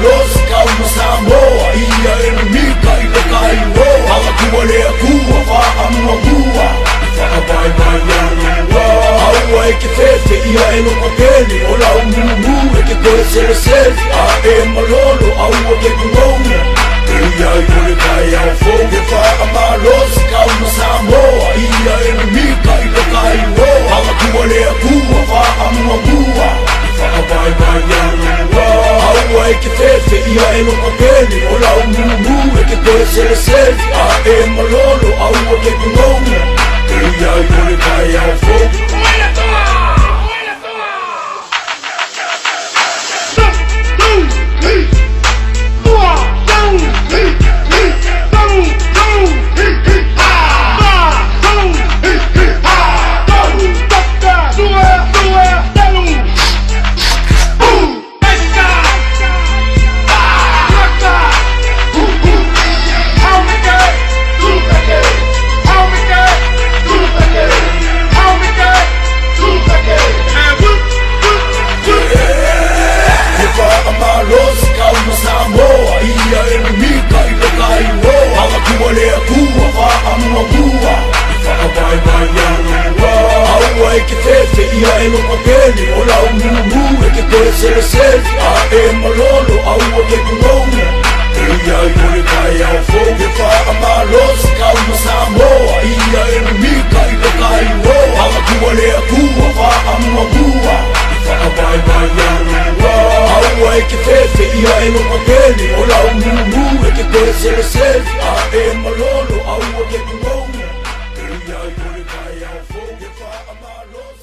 malos kau Samoa ia enemika ila kaino Hakakualea kuwa whaamua mua Whakabai Aua eke fefe ia eno papeli Ola umumu eke koe sele sele A malolo aua ke kungonga Ia i ole kai au fonge Whakamalos kau Samoa ia enemika ila kaino Hakakualea kuwa whaamua mua Aua eke fefe ia eno papeli Ola umumu eke koe sele sele A malolo aua ke kungonga Ia i ole kai au fonge Samoa ia enemika ila kaino Hakakualea kuwa whaamua mua Whakabai Aua eke fefe ia eno papeli Ola umumu eke koe sele sele A malolo aua ke kungonga Ia i ole kai au fonge Whakamalos kau Samoa ia enemika ila kaino Hakakualea kuwa whaamua mua Aua eke fefe ia eno papeli Ola umumu eke koe sele sele A malolo aua ke kungonga Ia i ole kai au fonge Whakamalos